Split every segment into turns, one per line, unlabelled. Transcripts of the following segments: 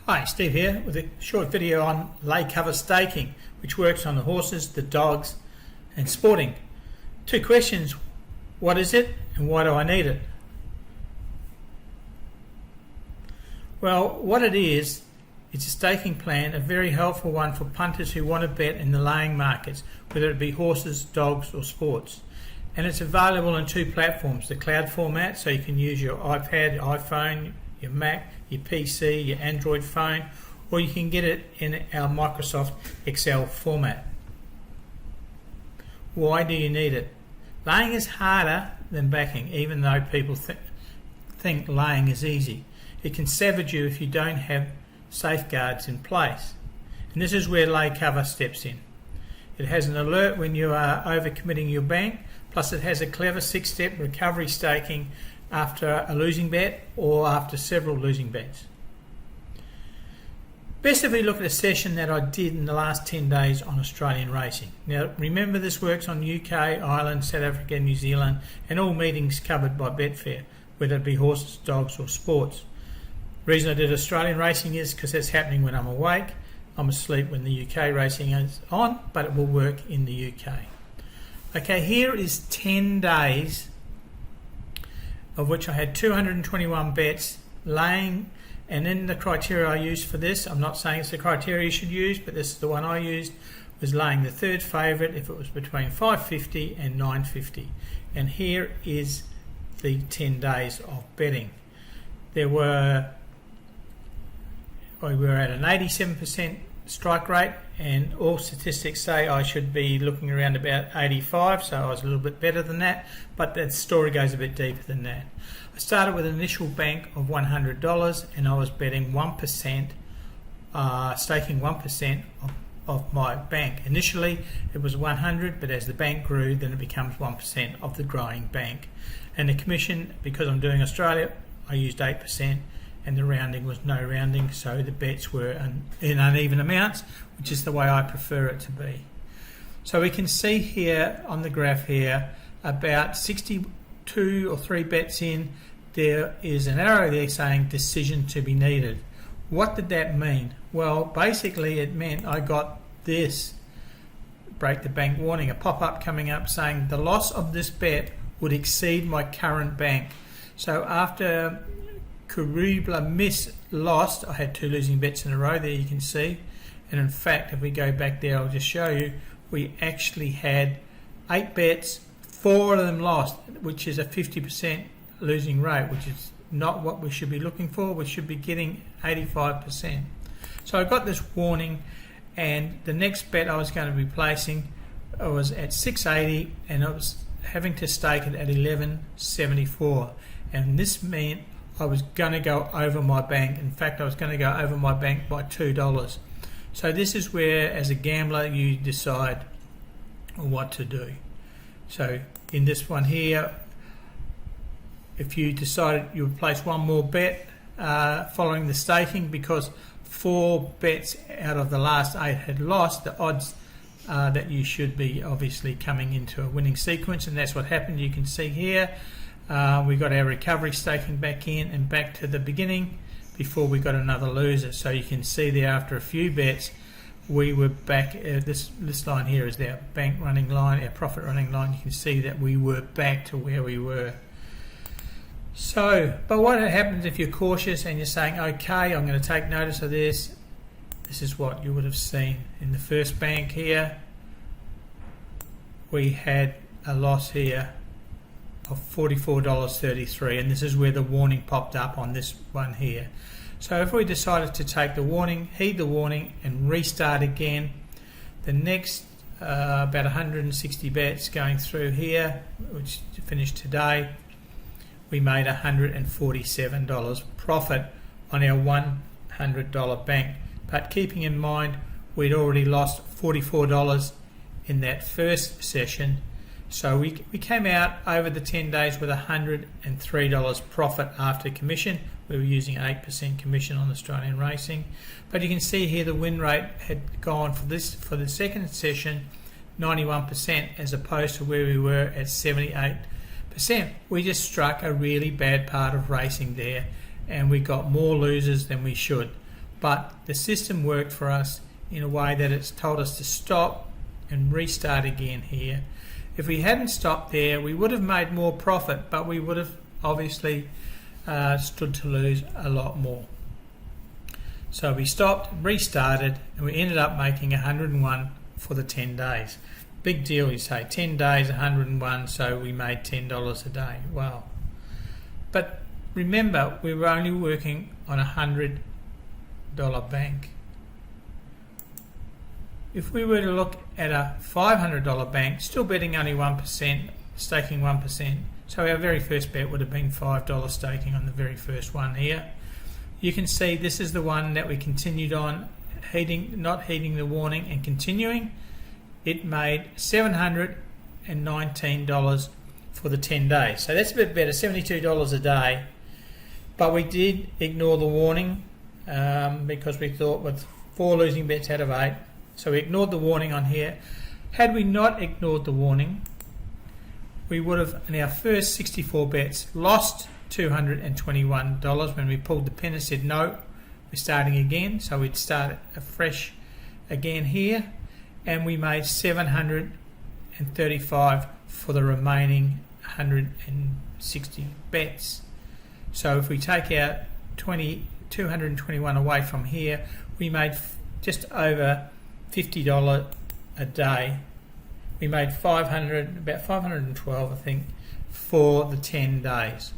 Hi, Steve here with a short video on LayCoverStaking, which works on the horses, the dogs and sporting. Two questions: what is it and why do I need it? Well, what it is, it's a staking plan, a very helpful one for punters who want to bet in the laying markets, whether it be horses, dogs or sports. And it's available on two platforms: the cloud format, so you can use your iPad, iPhone, your Mac, your PC, your Android phone, or you can get it in our Microsoft Excel format. Why do you need it? Laying is harder than backing, even though people think laying is easy. It can savage you if you don't have safeguards in place. And this is where LayCover steps in. It has an alert when you are overcommitting your bank, plus it has a clever 6-step recovery staking after a losing bet or after several losing bets. Best if we look at a session that I did in the last 10 days on Australian racing. Now remember, this works on UK, Ireland, South Africa, New Zealand, and all meetings covered by Betfair, whether it be horses, dogs or sports. The reason I did Australian racing is because it's happening when I'm awake. I'm asleep when the UK racing is on, but it will work in the UK. Okay, here is 10 days of which I had 221 bets laying, and in the criteria I used for this, I'm not saying it's the criteria you should use, but this is the one I used, was laying the third favourite if it was between 550 and 950. And here is the 10 days of betting. We were at an 87% strike rate, and all statistics say I should be looking around about 85, so I was a little bit better than that, but the story goes a bit deeper than that. I started with an initial bank of $100 and I was betting 1%, staking 1% of my bank. Initially it was 100, but as the bank grew then it becomes 1% of the growing bank. And the commission, because I'm doing Australia, I used 8%. And the rounding was no rounding, so the bets were in uneven amounts, which is the way I prefer it to be. So we can see here on the graph here, about 62 or 3 bets in, there is an arrow there saying decision to be needed. What did that mean? Well, basically it meant I got this break the bank warning, a pop-up coming up saying the loss of this bet would exceed my current bank. So after Kurubla lost, I had 2 losing bets in a row there, you can see. And in fact, if we go back there, I'll just show you, we actually had 8 bets, 4 of them lost, which is a 50% losing rate, which is not what we should be looking for. We should be getting 85%. So I got this warning, and the next bet I was going to be placing was at 680, and I was having to stake it at 1174, and this meant I was going to go over my bank. In fact, I was going to go over my bank by $2. So this is where, as a gambler, you decide what to do. So in this one here, if you decided you would place one more bet following the staking, because 4 bets out of the last 8 had lost, the odds that you should be obviously coming into a winning sequence, and that's what happened. You can see here. We got our recovery staking back in and back to the beginning before we got another loser. So you can see there, after a few bets, we were back. This line here is our bank running line, our profit running line. You can see that we were back to where we were. So, but what happens if you're cautious and you're saying, okay, I'm going to take notice of this? This is what you would have seen in the first bank here. We had a loss here of $44.33, and this is where the warning popped up on this one here. So if we decided to take the warning, heed the warning and restart again, the next about 160 bets going through here, which finished today, we made $147 profit on our $100 bank. But keeping in mind we'd already lost $44 in that first session, so we came out over the 10 days with $103 profit after commission. We were using 8% commission on Australian racing. But you can see here the win rate had gone for the second session 91%, as opposed to where we were at 78%. We just struck a really bad part of racing there, and we got more losers than we should. but the system worked for us in a way that it's told us to stop and restart again here. If we hadn't stopped there, we would have made more profit, but we would have obviously stood to lose a lot more. So we stopped, restarted, and we ended up making 101 for the 10 days. Big deal, you say, 10 days, 101, so we made $10 a day. Wow. But remember, we were only working on a $100 bank. If we were to look at a $500 bank, still betting only 1%, staking 1%, so our very first bet would have been $5 staking on the very first one here. You can see this is the one that we continued on, not heeding the warning and continuing. It made $719 for the 10 days. So that's a bit better, $72 a day. But we did ignore the warning because we thought with 4 losing bets out of 8. So we ignored the warning on here. Had we not ignored the warning, we would have, in our first 64 bets, lost $221 when we pulled the pin and said, no, we're starting again. So we'd start afresh again here. And we made $735 for the remaining 160 bets. So if we take out 221 away from here, we made just over $50 a day. We made about 512, I think, for the 10 days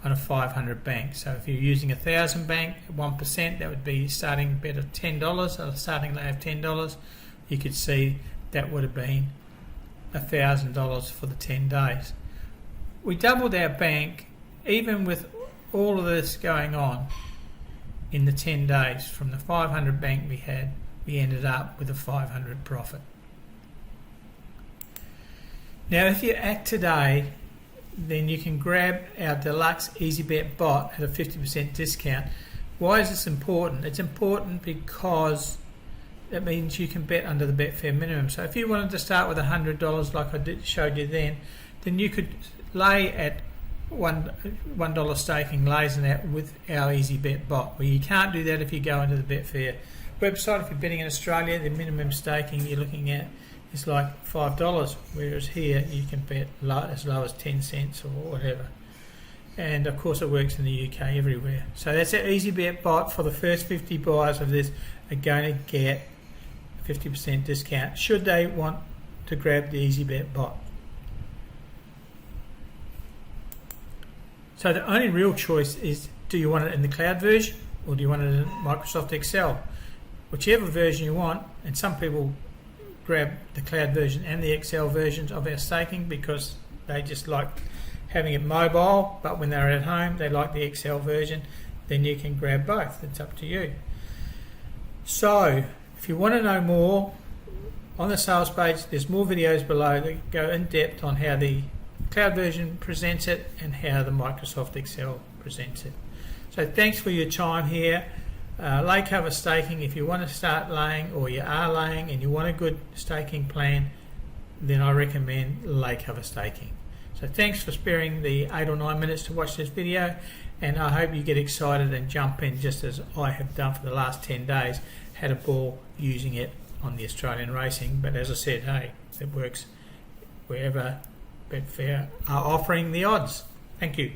on a 500 bank. So if you're using 1,000 bank at 1%, that would be starting bet of $10, or starting lay of $10. You could see that would have been $1,000 for the 10 days. We doubled our bank, even with all of this going on in the 10 days. From the 500 bank we had, we ended up with a 500 profit. Now if you act today, then you can grab our deluxe EasyBet bot at a 50% discount. Why is this important? It's important because that means you can bet under the Betfair minimum. So if you wanted to start with $100 like I showed you then you could lay at $1 staking, lays in that with our EasyBet bot. Well, you can't do that if you go into the Betfair website. If you're betting in Australia, the minimum staking you're looking at is like $5, whereas here you can bet as low as 10 cents or whatever. And of course it works in the UK everywhere. So that's our EasyBet bot. For the first 50 buyers of this are going to get 50% discount should they want to grab the EasyBet bot. So the only real choice is, do you want it in the cloud version or do you want it in Microsoft Excel? Whichever version you want, and some people grab the cloud version and the Excel versions of our staking because they just like having it mobile, but when they're at home they like the Excel version. Then you can grab both. It's up to you. So if you want to know more, on the sales page there's more videos below that go in depth on how the cloud version presents it and how the Microsoft Excel presents it. So thanks for your time here. LayCoverStaking, if you want to start laying or you are laying and you want a good staking plan, then I recommend LayCoverStaking. So thanks for sparing the 8 or 9 minutes to watch this video, and I hope you get excited and jump in just as I have done for the last 10 days. Had a ball using it on the Australian racing, but as I said, hey, it works wherever Betfair are offering the odds. Thank you.